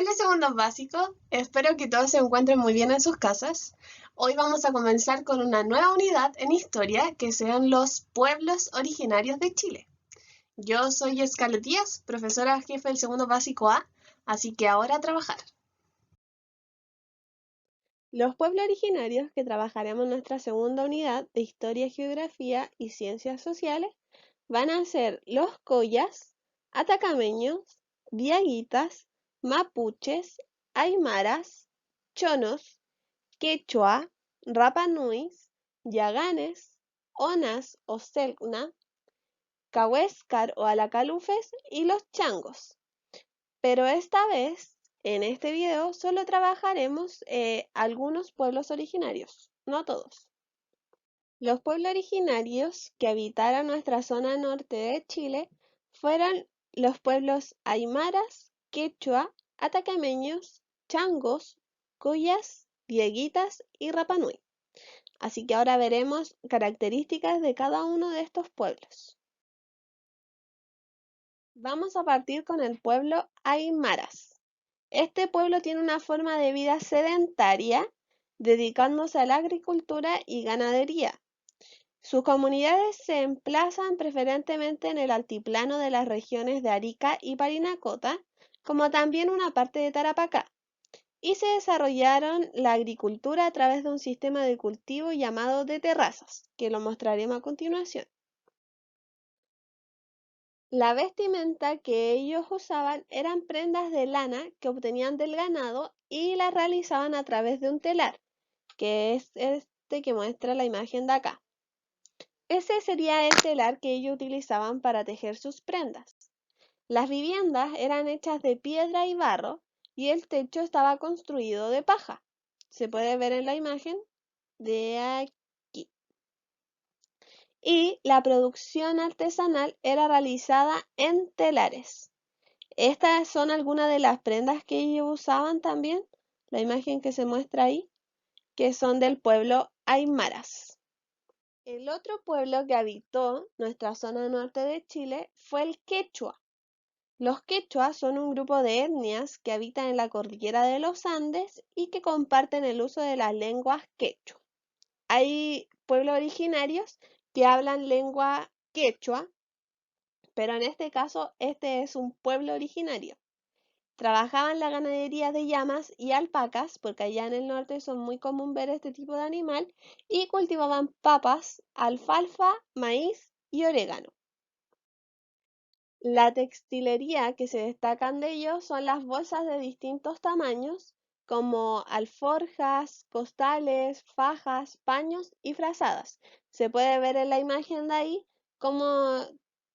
Hola segundos básicos, espero que todos se encuentren muy bien en sus casas. Hoy vamos a comenzar con una nueva unidad en historia que sean los pueblos originarios de Chile. Yo soy Scarlett Díaz, profesora jefe del segundo básico A, así que ahora a trabajar. Los pueblos originarios que trabajaremos en nuestra segunda unidad de Historia, Geografía y Ciencias Sociales van a ser los collas, atacameños, diaguitas, mapuches, aymaras, chonos, quechua, rapanuis, yaganes, onas o selkna, cahuéscar o alacalufes y los changos. Pero esta vez, en este video, solo trabajaremos algunos pueblos originarios, no todos. Los pueblos originarios que habitaron nuestra zona norte de Chile fueron los pueblos aymaras, quechua, atacameños, changos, collas, dieguitas y rapanui. Así que ahora veremos características de cada uno de estos pueblos. Vamos a partir con el pueblo aymaras. Este pueblo tiene una forma de vida sedentaria, dedicándose a la agricultura y ganadería. Sus comunidades se emplazan preferentemente en el altiplano de las regiones de Arica y Parinacota, como también una parte de Tarapacá, y se desarrollaron la agricultura a través de un sistema de cultivo llamado de terrazas, que lo mostraremos a continuación. La vestimenta que ellos usaban eran prendas de lana que obtenían del ganado y las realizaban a través de un telar, que es este que muestra la imagen de acá. Ese sería el telar que ellos utilizaban para tejer sus prendas. Las viviendas eran hechas de piedra y barro y el techo estaba construido de paja. Se puede ver en la imagen de aquí. Y la producción artesanal era realizada en telares. Estas son algunas de las prendas que ellos usaban también, la imagen que se muestra ahí, que son del pueblo aymaras. El otro pueblo que habitó nuestra zona norte de Chile fue el quechua. Los quechuas son un grupo de etnias que habitan en la cordillera de los Andes y que comparten el uso de las lenguas quechua. Hay pueblos originarios que hablan lengua quechua, pero en este caso este es un pueblo originario. Trabajaban la ganadería de llamas y alpacas, porque allá en el norte son muy común ver este tipo de animal, y cultivaban papas, alfalfa, maíz y orégano. La textilería que se destacan de ellos son las bolsas de distintos tamaños, como alforjas, costales, fajas, paños y frazadas. Se puede ver en la imagen de ahí cómo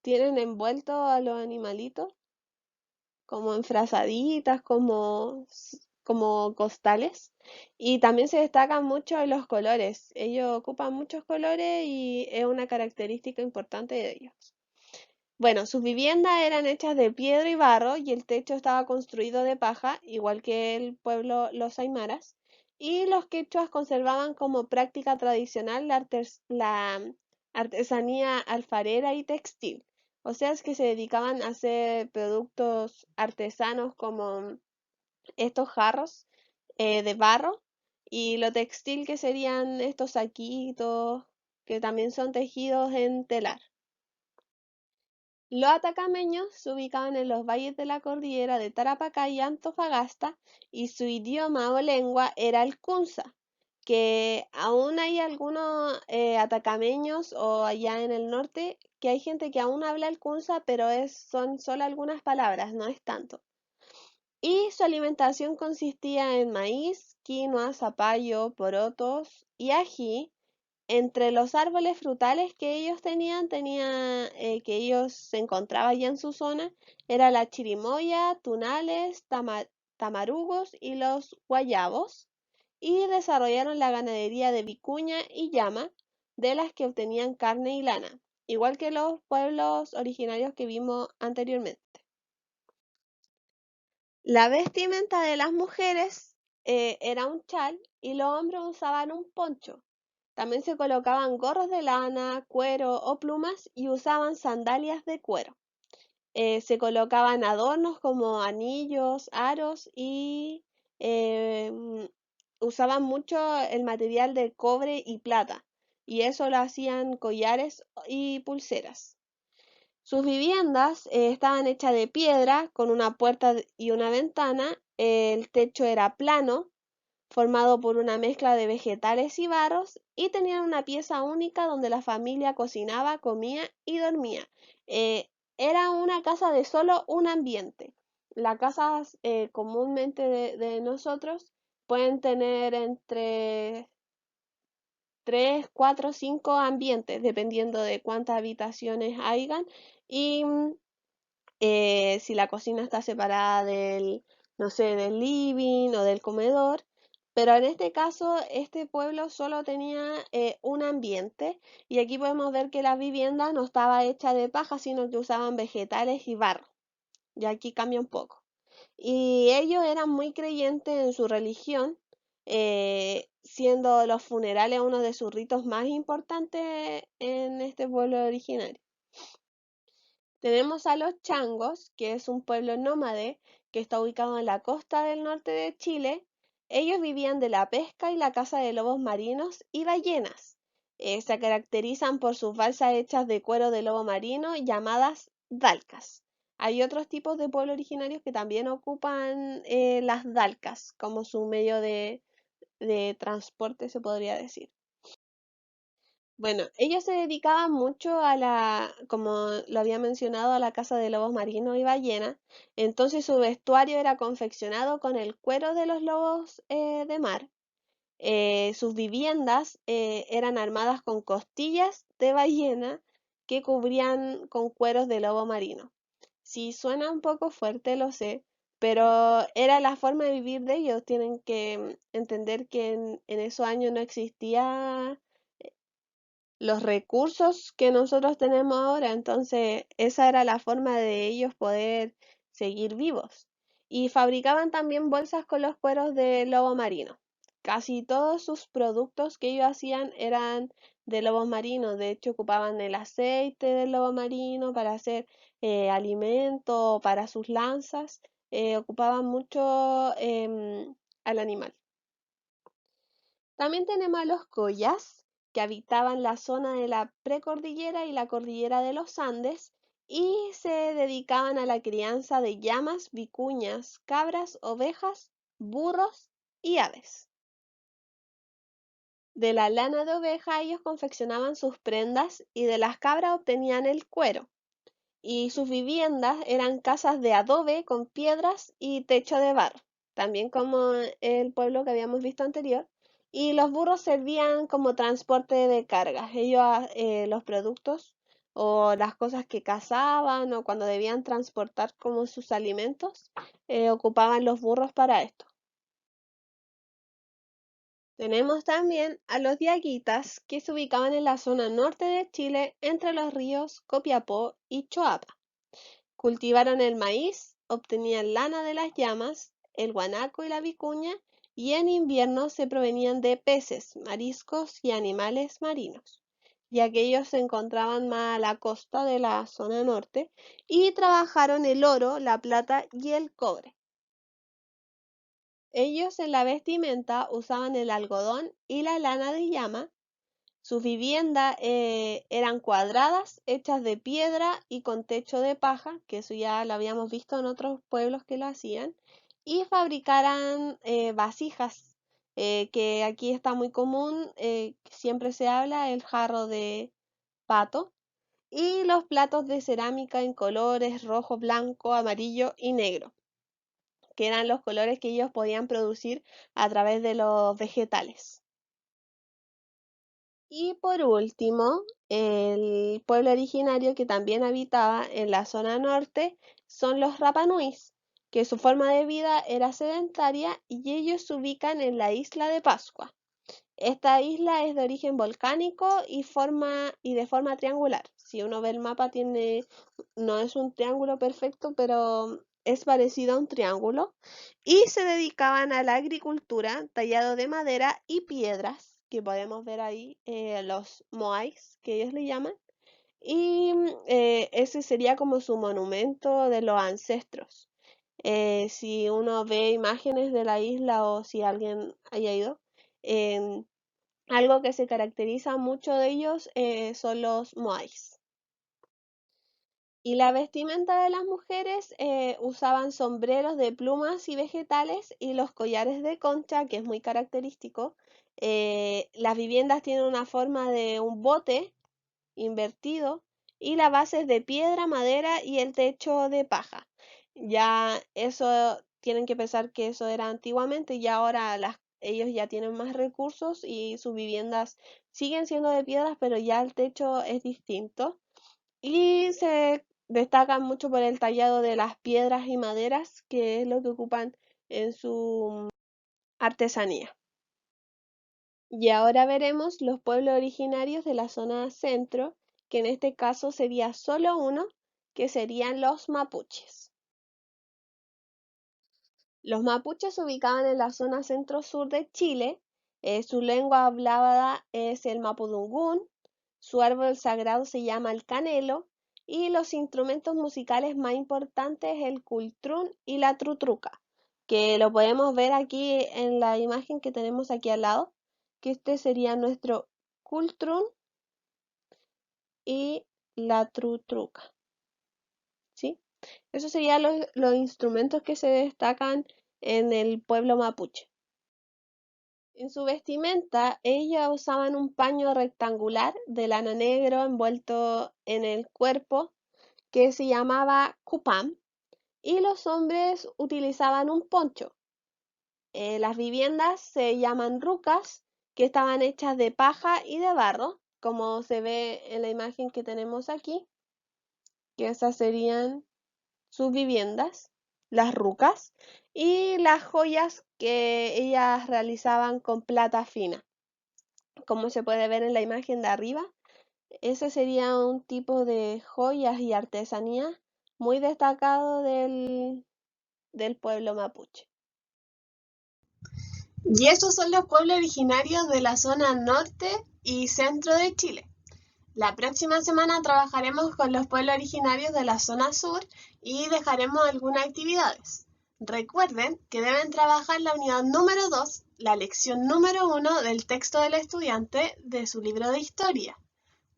tienen envuelto a los animalitos como en frazaditas, como costales. Y también se destacan mucho los colores. Ellos ocupan muchos colores y es una característica importante de ellos. Bueno, sus viviendas eran hechas de piedra y barro y el techo estaba construido de paja, igual que el pueblo Los Aymaras. Y los quechuas conservaban como práctica tradicional la artesanía alfarera y textil. O sea, es que se dedicaban a hacer productos artesanos como estos jarros de barro y lo textil que serían estos saquitos que también son tejidos en telar. Los atacameños se ubicaban en los valles de la cordillera de Tarapacá y Antofagasta y su idioma o lengua era el kunza, que aún hay algunos atacameños o allá en el norte que hay gente que aún habla el kunza, pero son solo algunas palabras, no es tanto. Y su alimentación consistía en maíz, quinoa, zapallo, porotos y ají. Entre los árboles frutales que ellos que ellos se encontraban ya en su zona, era la chirimoya, tunales, tamarugos y los guayabos, y desarrollaron la ganadería de vicuña y llama, de las que obtenían carne y lana, igual que los pueblos originarios que vimos anteriormente. La vestimenta de las mujeres era un chal y los hombres usaban un poncho. También se colocaban gorros de lana, cuero o plumas y usaban sandalias de cuero. se colocaban adornos como anillos, aros y eh, mm, usaban mucho el material de cobre y plata, y eso lo hacían collares y pulseras. Sus viviendas estaban hechas de piedra con una puerta y una ventana. El techo era plano, formado por una mezcla de vegetales y barros, y tenían una pieza única donde la familia cocinaba, comía y dormía. Eh, Era una casa de solo un ambiente. Las casas comúnmente de nosotros pueden tener entre 3, 4, 5 ambientes, dependiendo de cuántas habitaciones hayan. Y si la cocina está separada del, no sé, del living o del comedor. Pero en este caso, este pueblo solo tenía un ambiente, y aquí podemos ver que la vivienda no estaba hecha de paja, sino que usaban vegetales y barro. Y aquí cambia un poco. Y ellos eran muy creyentes en su religión, siendo los funerales uno de sus ritos más importantes en este pueblo originario. Tenemos a los Changos, que es un pueblo nómade que está ubicado en la costa del norte de Chile. Ellos vivían de la pesca y la caza de lobos marinos y ballenas. Se caracterizan por sus balsas hechas de cuero de lobo marino llamadas dalcas. Hay otros tipos de pueblos originarios que también ocupan las dalcas como su medio de transporte, se podría decir. Bueno, ellos se dedicaban mucho a la, como lo había mencionado, a la caza de lobos marinos y ballenas. Entonces su vestuario era confeccionado con el cuero de los lobos de mar. Sus viviendas eran armadas con costillas de ballena que cubrían con cueros de lobo marino. Sí, suena un poco fuerte, lo sé, pero era la forma de vivir de ellos. Tienen que entender que en esos años no existía los recursos que nosotros tenemos ahora, entonces esa era la forma de ellos poder seguir vivos. Y fabricaban también bolsas con los cueros de lobo marino. Casi todos sus productos que ellos hacían eran de lobos marinos. De hecho, ocupaban el aceite del lobo marino para hacer alimento, para sus lanzas. Ocupaban mucho al animal. También tenemos a los collas, que habitaban la zona de la precordillera y la cordillera de los Andes, y se dedicaban a la crianza de llamas, vicuñas, cabras, ovejas, burros y aves. De la lana de oveja ellos confeccionaban sus prendas, y de las cabras obtenían el cuero. Y sus viviendas eran casas de adobe con piedras y techo de barro, también como el pueblo que habíamos visto anterior. Y los burros servían como transporte de cargas. Ellos, los productos o las cosas que cazaban o cuando debían transportar como sus alimentos, ocupaban los burros para esto. Tenemos también a los diaguitas, que se ubicaban en la zona norte de Chile entre los ríos Copiapó y Choapa. Cultivaron el maíz, obtenían lana de las llamas, el guanaco y la vicuña, y en invierno se provenían de peces, mariscos y animales marinos, ya que ellos se encontraban más a la costa de la zona norte, y trabajaron el oro, la plata y el cobre. Ellos en la vestimenta usaban el algodón y la lana de llama. Sus viviendas eran cuadradas, hechas de piedra y con techo de paja, que eso ya lo habíamos visto en otros pueblos que lo hacían, y fabricaran vasijas, que aquí está muy común, siempre se habla, el jarro de pato, y los platos de cerámica en colores rojo, blanco, amarillo y negro, que eran los colores que ellos podían producir a través de los vegetales. Y por último, el pueblo originario que también habitaba en la zona norte son los Rapanuis, que su forma de vida era sedentaria, y ellos se ubican en la isla de Pascua. Esta isla es de origen volcánico y de forma triangular. Si uno ve el mapa, no es un triángulo perfecto, pero es parecido a un triángulo. Y se dedicaban a la agricultura, tallado de madera y piedras, que podemos ver ahí, los moais, que ellos le llaman. y ese sería como su monumento de los ancestros. Si uno ve imágenes de la isla o si alguien haya ido, em, algo que se caracteriza mucho de ellos son los moais. Y la vestimenta de las mujeres usaban sombreros de plumas y vegetales y los collares de concha, que es muy característico. Las viviendas tienen una forma de un bote invertido y la base es de piedra, madera y el techo de paja. Ya eso tienen que pensar que eso era antiguamente y ahora ellos ya tienen más recursos y sus viviendas siguen siendo de piedras, pero ya el techo es distinto y se destacan mucho por el tallado de las piedras y maderas, que es lo que ocupan en su artesanía. Y ahora veremos los pueblos originarios de la zona centro, que en este caso sería solo uno, que serían los mapuches. Los mapuches se ubicaban en la zona centro-sur de Chile. Su lengua hablada es el mapudungún, su árbol sagrado se llama el canelo y los instrumentos musicales más importantes es el cultrún y la trutruca, que lo podemos ver aquí en la imagen que tenemos aquí al lado, que este sería nuestro cultrún y la trutruca, ¿sí? Esos serían los instrumentos que se destacan en el pueblo mapuche. En su vestimenta, ellas usaban un paño rectangular de lana negro envuelto en el cuerpo que se llamaba cupam y los hombres utilizaban un poncho. Las viviendas se llaman rucas, que estaban hechas de paja y de barro, como se ve en la imagen que tenemos aquí, que esas serían sus viviendas, las rucas, y las joyas que ellas realizaban con plata fina. Como se puede ver en la imagen de arriba, ese sería un tipo de joyas y artesanía muy destacado del pueblo mapuche. Y estos son los pueblos originarios de la zona norte y centro de Chile. La próxima semana trabajaremos con los pueblos originarios de la zona sur y dejaremos algunas actividades. Recuerden que deben trabajar la unidad número 2, la lección número 1 del texto del estudiante de su libro de historia,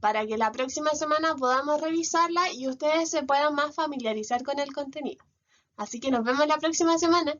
para que la próxima semana podamos revisarla y ustedes se puedan más familiarizar con el contenido. Así que nos vemos la próxima semana.